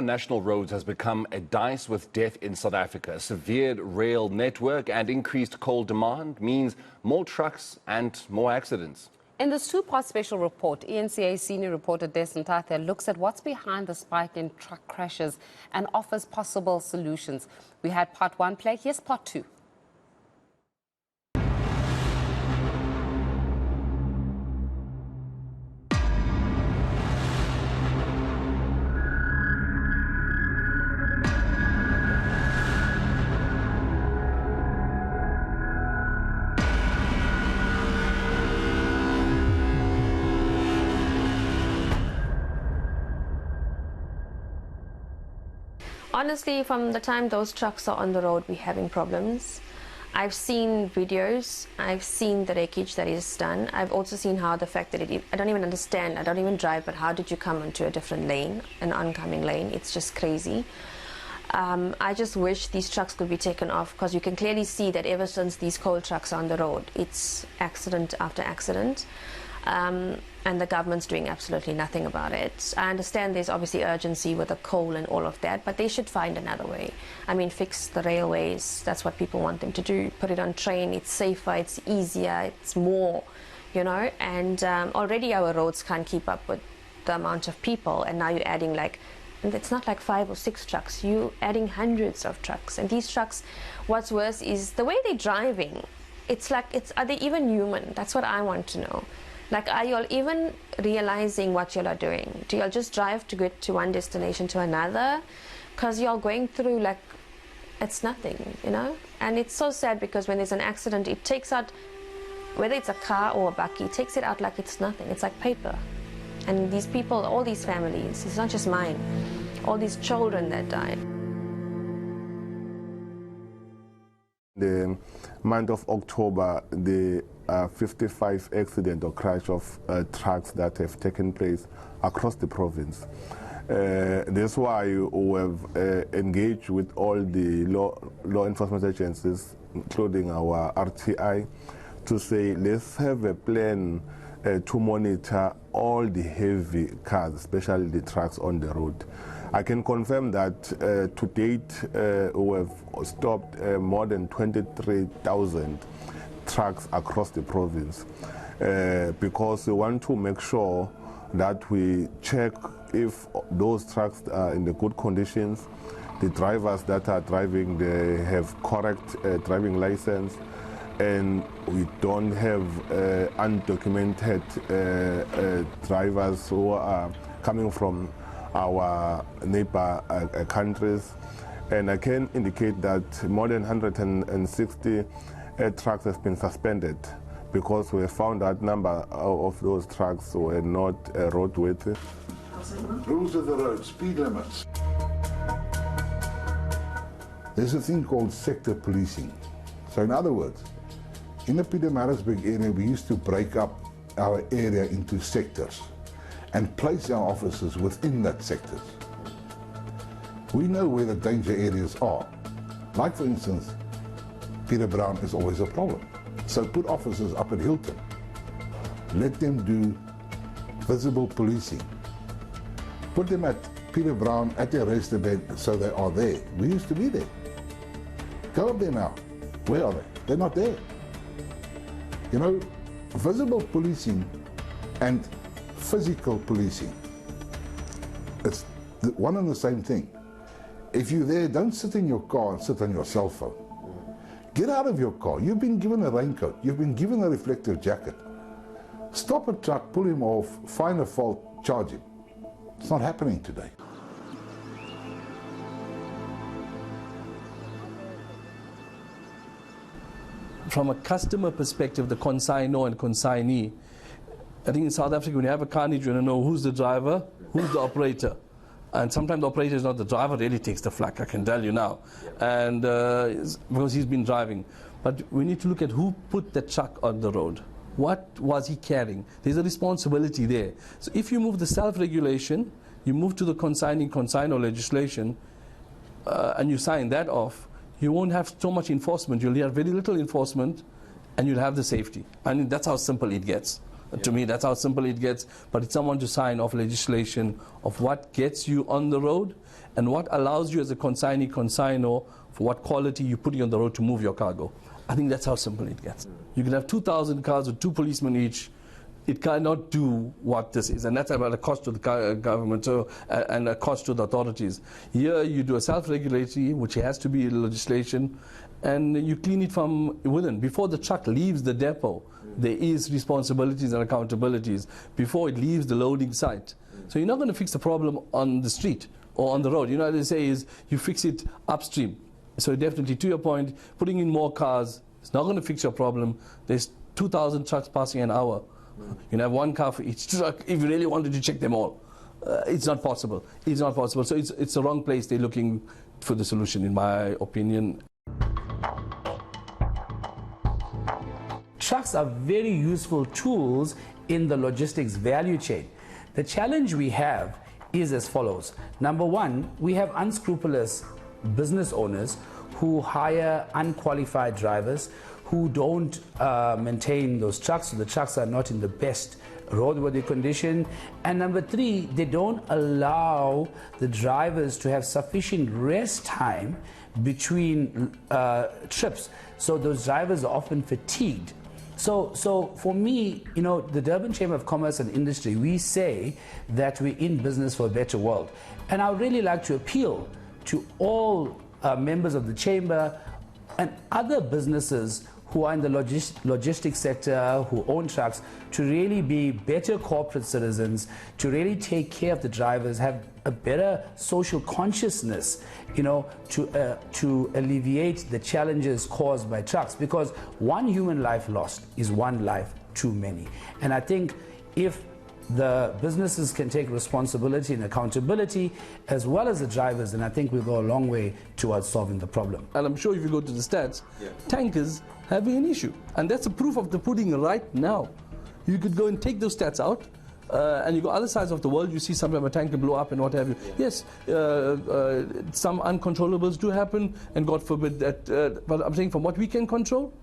National roads has become a dice with death in South Africa. A severed rail network and increased coal demand means more trucks and more accidents. In this two-part special report, eNCA senior reporter Dasen Thathiah looks at what's behind the spike in truck crashes and offers possible solutions. We had part one play, here's part two. Honestly, from the time those trucks are on the road, we're having problems. I've seen videos, I've seen the wreckage that is done. I've also seen how the fact that I don't even understand, I don't even drive, but how did you come into a different lane, an oncoming lane? It's just crazy. I just wish these trucks could be taken off, because you can clearly see that ever since these coal trucks are on the road, it's accident after accident. And the government's doing absolutely nothing about it. I understand there's obviously urgency with the coal and all of that, but they should find another way. I mean, fix the railways, that's what people want them to do. Put it on train, it's safer, it's easier, it's more, you know. And already our roads can't keep up with the amount of people, and now you're adding and it's not like 5 or 6 trucks, you're adding hundreds of trucks. And these trucks, what's worse is the way they're driving. It's like, are they even human? That's what I want to know. Like, are you all even realizing what you all are doing? Do you all just drive to get to one destination to another? Because you all going through like it's nothing, you know? And it's so sad, because when there's an accident, it takes out, whether it's a car or a bucky, it takes it out like it's nothing. It's like paper. And these people, all these families, it's not just mine, all these children that died. The month of October, the 55 accident or crash of trucks that have taken place across the province. That's why we have engaged with all the law enforcement agencies, including our RTI, to say let's have a plan to monitor all the heavy cars, especially the trucks on the road. I can confirm that to date we have stopped more than 23,000 trucks across the province, because we want to make sure that we check if those trucks are in the good conditions, the drivers that are driving, they have correct driving license, and we don't have undocumented drivers who are coming from our neighbor countries. And I can indicate that more than 160 trucks have been suspended, because we found that number of those trucks were not roadworthy. Rules of the road, speed limits. There's a thing called sector policing. So in other words, in the Pietermaritzburg area, we used to break up our area into sectors and place our officers within that sectors. We know where the danger areas are. Like, for instance, Peter Brown is always a problem. So put officers up at Hilton. Let them do visible policing. Put them at Peter Brown at their register bed, so they are there. We used to be there. Go up there now. Where are they? They're not there. You know, visible policing and physical policing, it's one and the same thing. If you're there, don't sit in your car and sit on your cell phone. Get out of your car. You've been given a raincoat. You've been given a reflective jacket. Stop a truck, pull him off, find a fault, charge him. It's not happening today. From a customer perspective, the consignor and consignee, I think in South Africa, when you have a carnage, you want to know who's the driver, who's the operator. And sometimes the operator is not the driver, really takes the flak, I can tell you now, and because he's been driving. But we need to look at who put the truck on the road. What was he carrying? There's a responsibility there. So if you move the self-regulation, you move to the consignor legislation, and you sign that off, you won't have so much enforcement. You'll have very little enforcement, and you'll have the safety. And that's how simple it gets. To me, that's how simple it gets. But it's someone to sign off legislation of what gets you on the road and what allows you as a consignee, consignor, for what quality you're putting on the road to move your cargo. I think that's how simple it gets. You can have 2,000 cars with 2 policemen each. It cannot do what this is, and that's about a cost to the government and a cost to the authorities. Here you do a self-regulatory, which has to be legislation, and you clean it from within. Before the truck leaves the depot, there is responsibilities and accountabilities before it leaves the loading site. So you're not going to fix the problem on the street or on the road. You know what they say is you fix it upstream. So definitely, to your point, putting in more cars is not going to fix your problem. There's 2,000 trucks passing an hour. You can have 1 car for each truck if you really wanted to check them all. It's not possible. It's not possible. So it's the wrong place they're looking for the solution, in my opinion. Trucks are very useful tools in the logistics value chain. The challenge we have is as follows. Number one, we have unscrupulous business owners who hire unqualified drivers who don't maintain those trucks, so the trucks are not in the best roadworthy condition. And number 3, they don't allow the drivers to have sufficient rest time between trips, so those drivers are often fatigued. So for me, you know, the Durban Chamber of Commerce and Industry, we say that we're in business for a better world. And I would really like to appeal to all members of the Chamber and other businesses who are in the logistics sector, who own trucks, to really be better corporate citizens, to really take care of the drivers, have a better social consciousness, you know, to alleviate the challenges caused by trucks. Because one human life lost is one life too many. And I think if the businesses can take responsibility and accountability, as well as the drivers, and I think we'll go a long way towards solving the problem. And I'm sure if you go to the stats, tankers having an issue. And that's a proof of the pudding right now. You could go and take those stats out, and you go other sides of the world, you see sometimes a tanker blow up and what have you. Yes, some uncontrollables do happen, and God forbid that, but I'm saying from what we can control,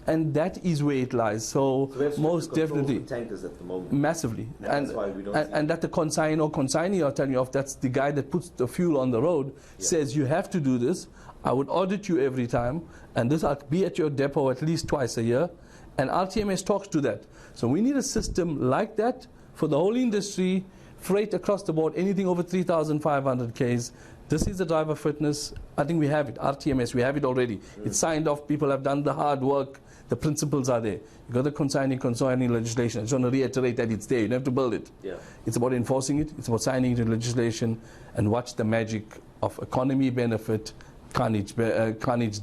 and that is where it lies. So most definitely, tankers at the moment. Massively, and that's why we don't and that the consignee are telling you off. That's the guy that puts the fuel on the road. Says you have to do this. I would audit you every time, and this I'll be at your depot at least twice a year, and RTMS talks to that. So we need a system like that for the whole industry, freight across the board, anything over 3,500 Ks. This is the driver fitness. I think we have it. RTMS, we have it already. It's signed off. People have done the hard work. The principles are there. You got the consigning legislation. I just want to reiterate that it's there. You don't have to build it. It's about enforcing it. It's about signing the legislation, and watch the magic of economy benefit, carnage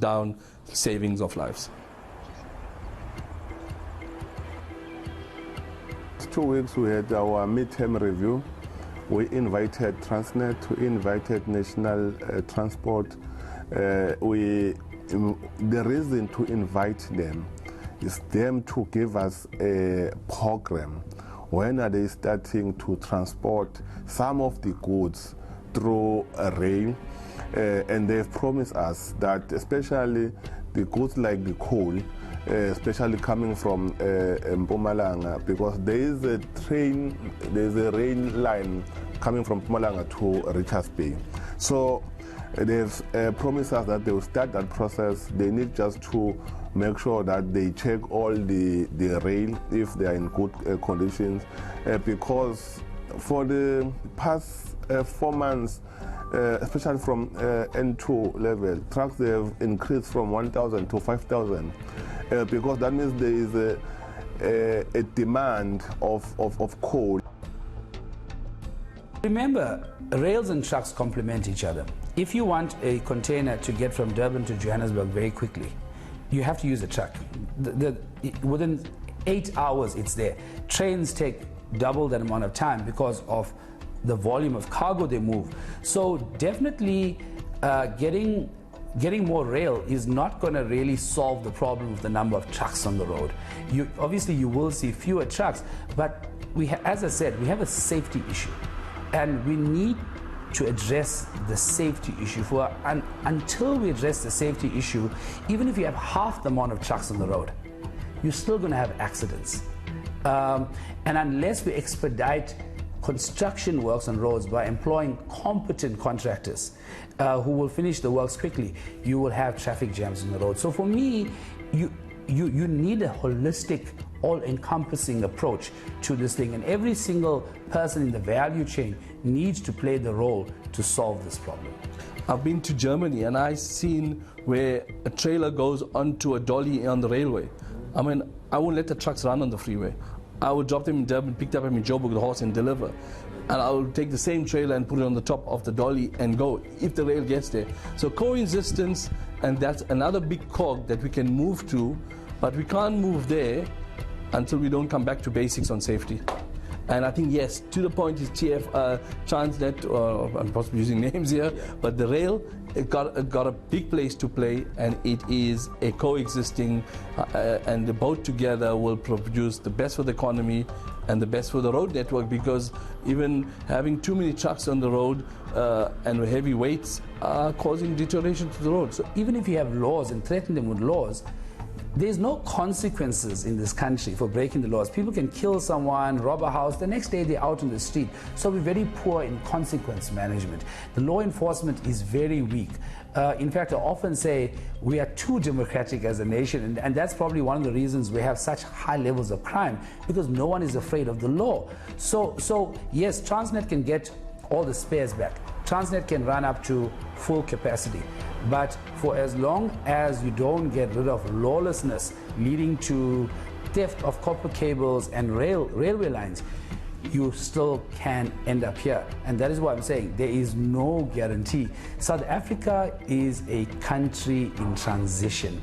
down, savings of lives. 2 weeks we had our midterm review. We invited Transnet, we invited National Transport. The reason to invite them is them to give us a program. When are they starting to transport some of the goods through a rail? And they've promised us that especially the goods like the coal, especially coming from Mpumalanga, because there is a train, there's a rail line coming from Mpumalanga to Richards Bay. So they've promised us that they will start that process. They need just to make sure that they check all the rail if they are in good conditions, because for the past 4 months, especially from N2 level, trucks they have increased from 1,000 to 5,000, because that means there is a demand of coal. Remember, rails and trucks complement each other. If you want a container to get from Durban to Johannesburg very quickly, you have to use a truck. Within 8 hours, it's there. Trains take double that amount of time because of the volume of cargo they move. So definitely getting more rail is not going to really solve the problem of the number of trucks on the road. Obviously you will see fewer trucks, but as I said, we have a safety issue, and we need to address the safety issue. Until we address the safety issue, even if you have half the amount of trucks on the road, you're still going to have accidents. And unless we expedite construction works on roads by employing competent contractors who will finish the works quickly, you will have traffic jams on the road. So for me, you need a holistic, all-encompassing approach to this thing, and every single person in the value chain needs to play the role to solve this problem. I've been to Germany and I've seen where a trailer goes onto a dolly on the railway. I mean, I won't let the trucks run on the freeway. I would drop them in Durban, pick up them in Joburg, the horse, and deliver. And I will take the same trailer and put it on the top of the dolly and go, if the rail gets there. So coexistence, and that's another big cog that we can move to, but we can't move there until we don't come back to basics on safety. And I think, yes, to the point is Transnet, I'm possibly using names here, but the rail got a big place to play, and it is a coexisting, and the both together will produce the best for the economy and the best for the road network, because even having too many trucks on the road and heavy weights are causing deterioration to the road. So even if you have laws and threaten them with laws, there's no consequences in this country for breaking the laws. People can kill someone, rob a house, the next day they're out on the street. So we're very poor in consequence management. The law enforcement is very weak. In fact, I often say we are too democratic as a nation, and that's probably one of the reasons we have such high levels of crime, because no one is afraid of the law. So yes, Transnet can get all the spares back. Transnet can run up to full capacity. But for as long as you don't get rid of lawlessness leading to theft of copper cables and railway lines, you still can end up here. And that is why I'm saying there is no guarantee. South Africa is a country in transition.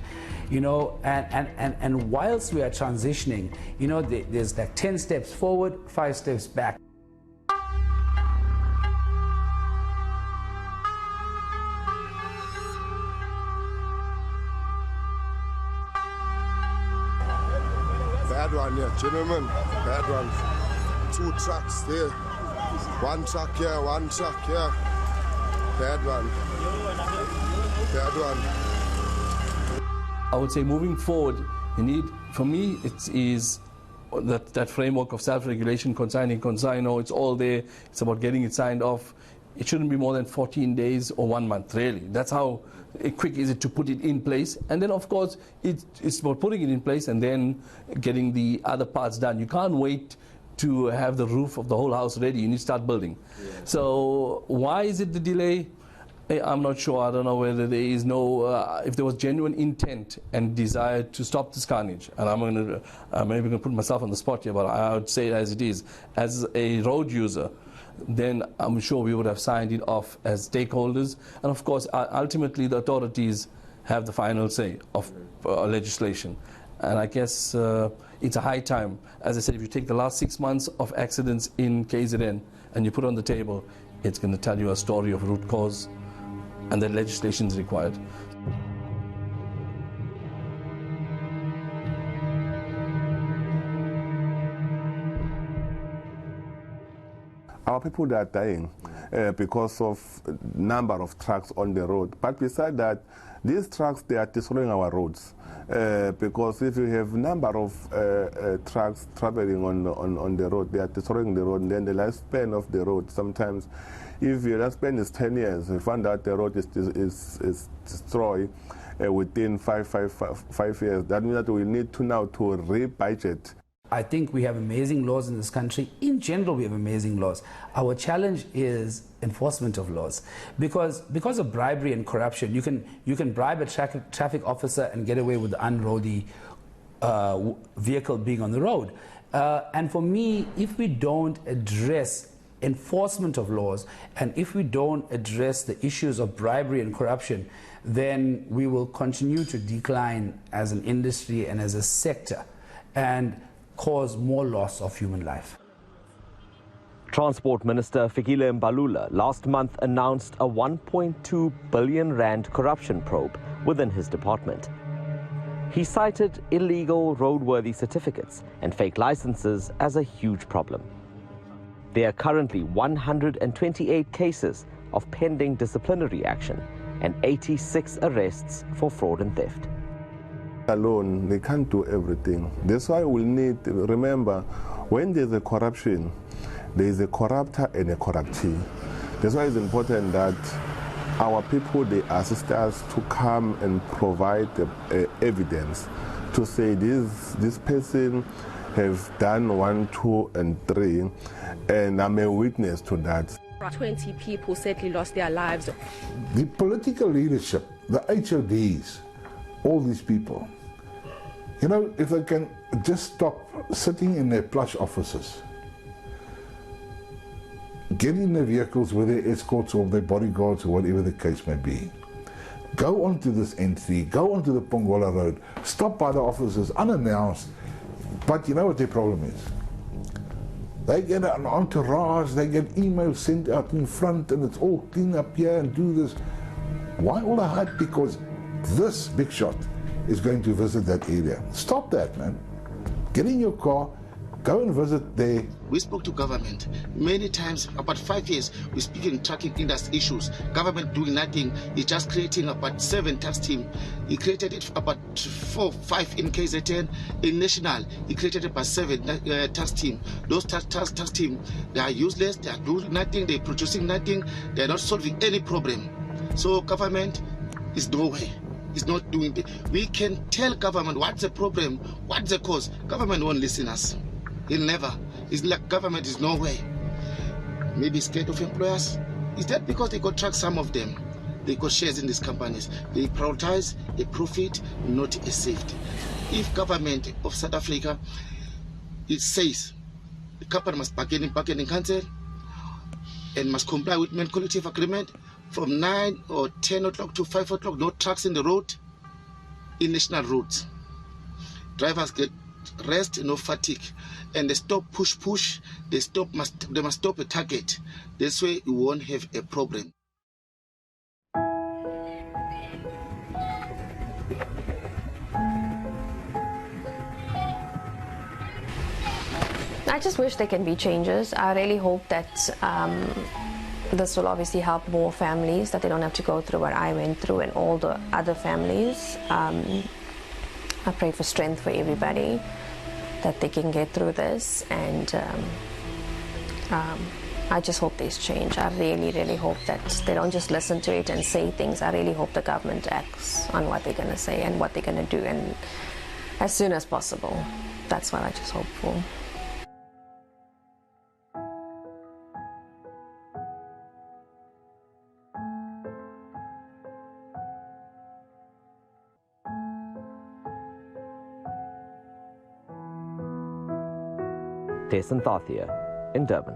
You know, and whilst we are transitioning, you know, there's like 10 steps forward, 5 steps back. Bad one, yeah, gentlemen, bad one. 2 trucks there. 1 truck here, 1 truck here. Bad one. Bad one. I would say moving forward, you need, for me, it is that framework of self-regulation, consigning, consigno, it's all there. It's about getting it signed off. It shouldn't be more than 14 days or 1 month, really. That's how quick is it to put it in place. And then, of course, it's about putting it in place and then getting the other parts done. You can't wait to have the roof of the whole house ready. You need to start building. Yeah. So why is it the delay? I'm not sure. I don't know whether there is no, if there was genuine intent and desire to stop this carnage. And I'm maybe going to put myself on the spot here, but I would say it as it is. As a road user, then I'm sure we would have signed it off as stakeholders. And of course, ultimately the authorities have the final say of legislation. And I guess it's a high time. As I said, if you take the last 6 months of accidents in KZN and you put it on the table, it's going to tell you a story of root cause, and that legislation is required. Our people that are dying because of number of trucks on the road. But besides that, these trucks, they are destroying our roads. Because if you have number of trucks traveling on the road, they are destroying the road, and then the lifespan of the road, sometimes if your lifespan is 10 years, you find out the road is destroyed within five years. That means that we need to now to re-budget. I think we have amazing laws in this country. In general, we have amazing laws. Our challenge is enforcement of laws, because of bribery and corruption, you can bribe a traffic officer and get away with the unroady vehicle being on the road. And for me, if we don't address enforcement of laws, and if we don't address the issues of bribery and corruption, then we will continue to decline as an industry and as a sector, and cause more loss of human life. Transport Minister Fikile Mbalula last month announced a 1.2 billion rand corruption probe within his department. He cited illegal roadworthy certificates and fake licenses as a huge problem. There are currently 128 cases of pending disciplinary action and 86 arrests for fraud and theft. Alone, they can't do everything. That's why we'll need, remember, when there's a corruption, there is a corrupter and a corruptee. That's why it's important that our people, they assist us to come and provide evidence to say this person have done 1, 2, and 3, and I'm a witness to that. 20 people sadly lost their lives. The political leadership, the HODs, all these people, you know, if they can just stop sitting in their plush offices, get in their vehicles with their escorts or their bodyguards or whatever the case may be, go onto this N3, go onto the Pongola Road, stop by the offices unannounced. But you know what their problem is? They get an entourage, they get emails sent out in front, and it's all clean up here and do this. Why all the hype? Because this big shot is going to visit that area. Stop that, man. Get in your car, go and visit there. We spoke to government many times, about 5 years. We speak in trucking industry issues. Government doing nothing. He's just creating about 7 tax teams. He created it about 4, 5 in KZN. In national, he created about 7 tax teams. Those tax teams, they are useless. They are doing nothing. They're producing nothing. They are not solving any problem. So government is nowhere. It's not doing it. We can tell government what's the problem, what's the cause. Government won't listen us. He'll never. It's like government is nowhere. Maybe scared of employers. Is that because they got trucks, some of them? They got shares in these companies. They prioritize a profit, not a safety. If government of South Africa, it says the company must bargain in council and must comply with men collective agreement from 9 or 10 o'clock to 5 o'clock, no trucks in the road, in national roads. Drivers get rest, no fatigue, and they stop push. They must stop a target. This way you won't have a problem. I just wish there can be changes. I really hope that this will obviously help more families, that they don't have to go through what I went through and all the other families. I pray for strength for everybody, that they can get through this, and I just hope there's change. I really, really hope that they don't just listen to it and say things. I really hope the government acts on what they're going to say and what they're going to do, and as soon as possible. That's what I just hope for. Dasen Thathiah in Durban.